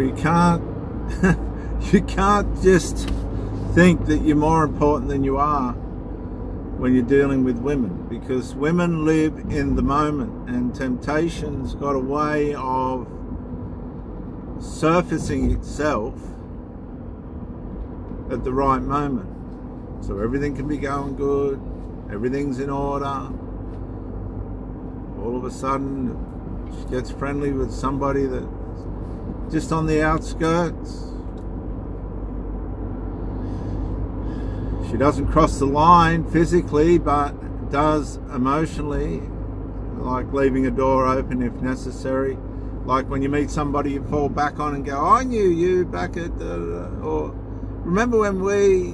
Well, you can't you can't just think that you're more important than you are when you're dealing with women, because women live in the moment, and temptation's got a way of surfacing itself at the right moment. So everything can be going good, everything's in order. All of a sudden she gets friendly with somebody that's just on the outskirts. She doesn't cross the line physically, but does emotionally, like leaving a door open if necessary. Like when you meet somebody you fall back on and go, I knew you back at or remember when we,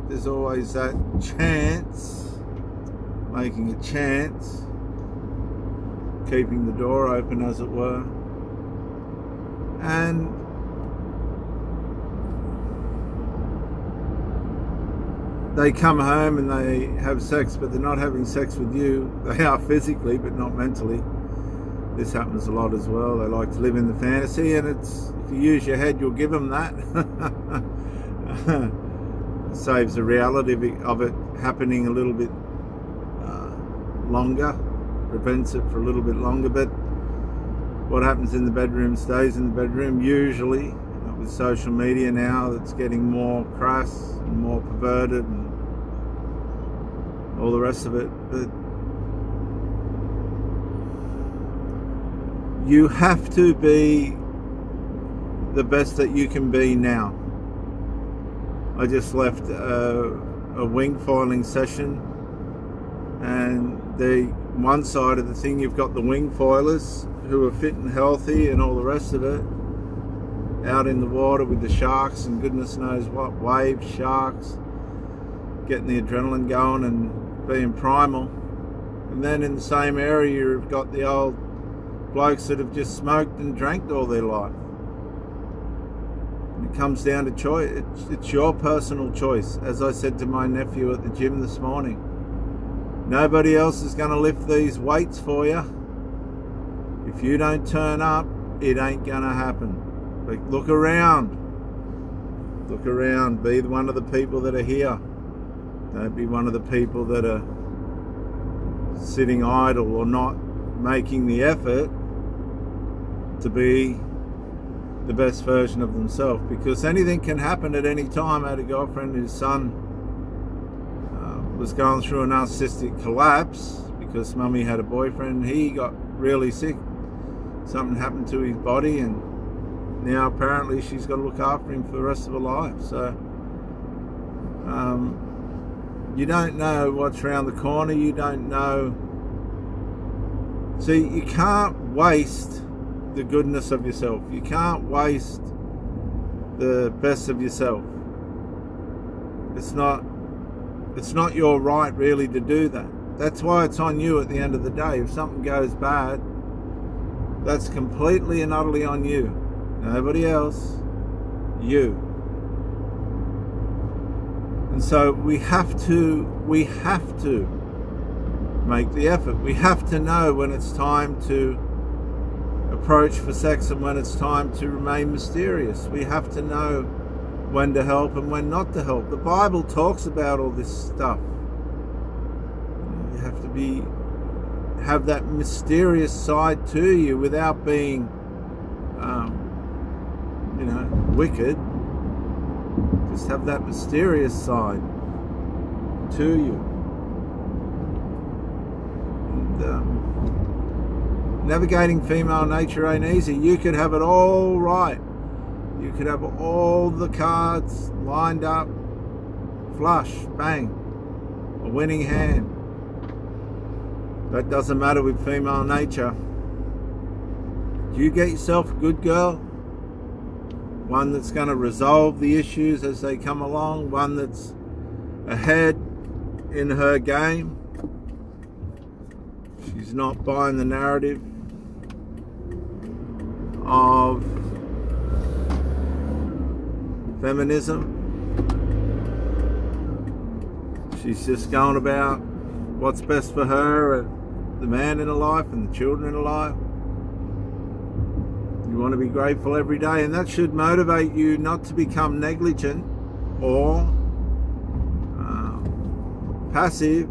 there's always that chance, making a chance, keeping the door open, as it were. And they come home and they have sex, but they're not having sex with you. They are physically, but not mentally. This happens a lot as well. They like to live in the fantasy, and it's, if you use your head, you'll give them that. It saves the reality of it happening a little bit longer, prevents it for a little bit longer. But what happens in the bedroom stays in the bedroom, usually. With social media now, that's getting more crass and more perverted and all the rest of it. But you have to be the best that you can be now. I just left a wing foiling session, and the one side of the thing, you've got the wing foilers who are fit and healthy and all the rest of it, out in the water with the sharks and goodness knows what, wave sharks, getting the adrenaline going and being primal. And then in the same area you've got the old blokes that have just smoked and drank all their life. And it comes down to choice. It's your personal choice. As I said to my nephew at the gym this morning, nobody else is going to lift these weights for you. If you don't turn up, it ain't going to happen. Like, look around, be one of the people that are here. Don't be one of the people that are sitting idle or not making the effort to be the best version of themselves, because anything can happen at any time. I had a girlfriend whose son was going through a narcissistic collapse because mummy had a boyfriend. He got really sick. Something happened to his body, and now apparently she's got to look after him for the rest of her life. So you don't know what's around the corner. You don't know. See, you can't waste the goodness of yourself. You can't waste the best of yourself. It's not your right really to do that. That's why it's on you at the end of the day. If something goes bad, that's completely and utterly on you. Nobody else, you. And so we have to make the effort. We have to know when it's time to approach for sex and when it's time to remain mysterious. We have to know when to help and when not to help. The Bible talks about all this stuff. You have to have that mysterious side to you without being wicked. Just have that mysterious side to you. And, navigating female nature ain't easy. You could have it all right. You could have all the cards lined up, flush, bang, a winning hand. That doesn't matter with female nature. You get yourself a good girl, one that's going to resolve the issues as they come along, one that's ahead in her game. She's not buying the narrative of feminism. She's just going about what's best for her and the man in her life and the children in her life. You want to be grateful every day, and that should motivate you not to become negligent or passive.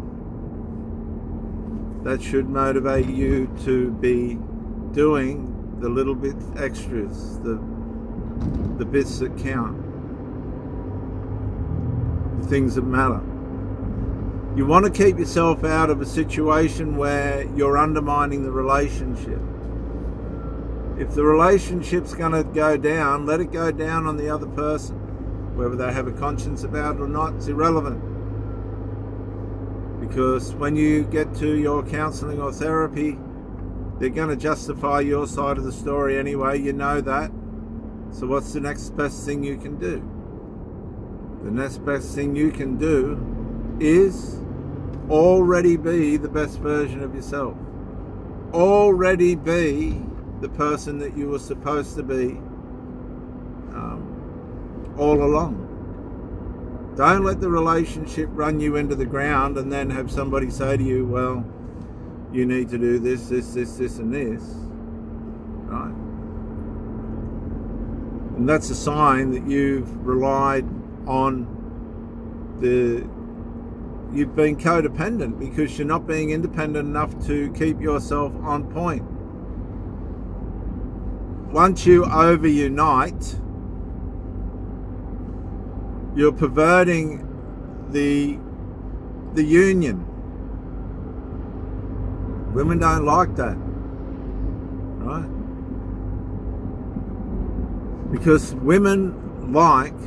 That should motivate you to be doing the little bit extras, the bits that count, the things that matter. You want to keep yourself out of a situation where you're undermining the relationship. If the relationship's going to go down, let it go down on the other person. Whether they have a conscience about it or not, it's irrelevant. Because when you get to your counselling or therapy, they're going to justify your side of the story anyway. You know that. So what's the next best thing you can do? The next best thing you can do is already be the best version of yourself. Already be the person that you were supposed to be all along. Don't let the relationship run you into the ground and then have somebody say to you, well, you need to do this, and this. Right? And that's a sign that you've relied on you've been codependent, because you're not being independent enough to keep yourself on point. Once you over-unite, you're perverting the union. Women don't like that, right? Because women like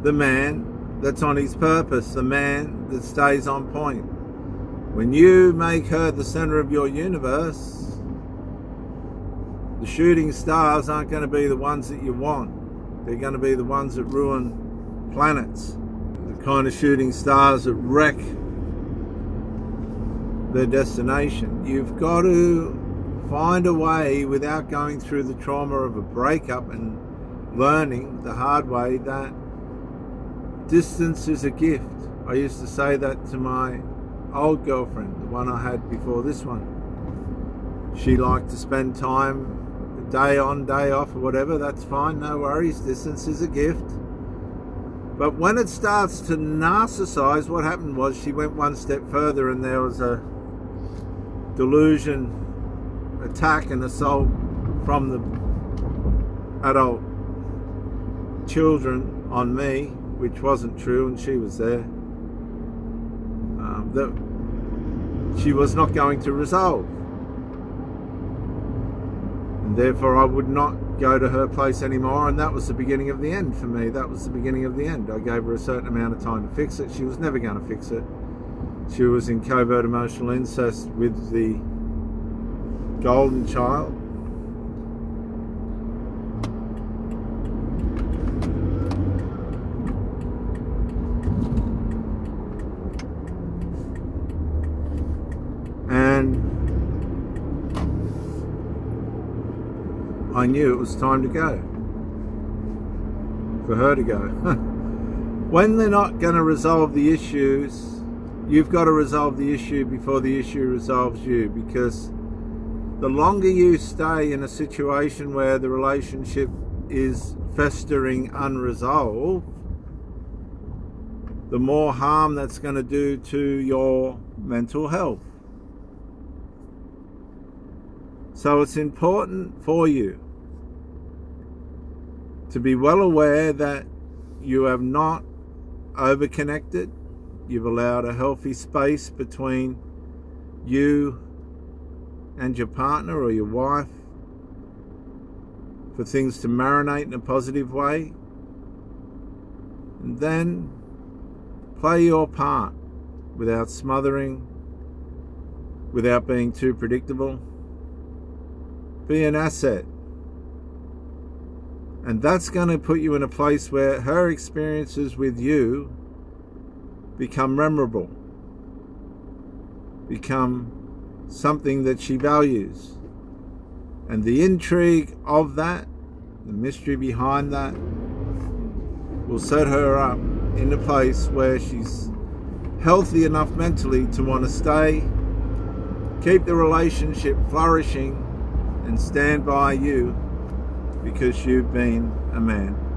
the man that's on his purpose, the man that stays on point. When you make her the center of your universe, the shooting stars aren't going to be the ones that you want. They're going to be the ones that ruin planets, the kind of shooting stars that wreck their destination. You've got to find a way, without going through the trauma of a breakup and learning the hard way, that distance is a gift. I used to say that to my old girlfriend, the one I had before this one. She liked to spend time day on, day off, or whatever. That's fine, no worries. Distance is a gift. But when it starts to narcissize, what happened was she went one step further, and there was a delusion, attack and assault from the adult children on me, which wasn't true, and she was there, that she was not going to resolve. And therefore I would not go to her place anymore, and that was the beginning of the end for me. That was the beginning of the end. I gave her a certain amount of time to fix it. She was never going to fix it. She was in covert emotional incest with the golden child. And I knew it was time to go. For her to go. When they're not going to resolve the issues, you've got to resolve the issue before the issue resolves you, because the longer you stay in a situation where the relationship is festering unresolved, the more harm that's going to do to your mental health. So it's important for you to be well aware that you have not overconnected. You've allowed a healthy space between you and your partner or your wife for things to marinate in a positive way. And then play your part without smothering, without being too predictable. Be an asset. And that's going to put you in a place where her experiences with you become memorable, become something that she values. And the intrigue of that, the mystery behind that, will set her up in a place where she's healthy enough mentally to want to stay, keep the relationship flourishing, and stand by you because you've been a man.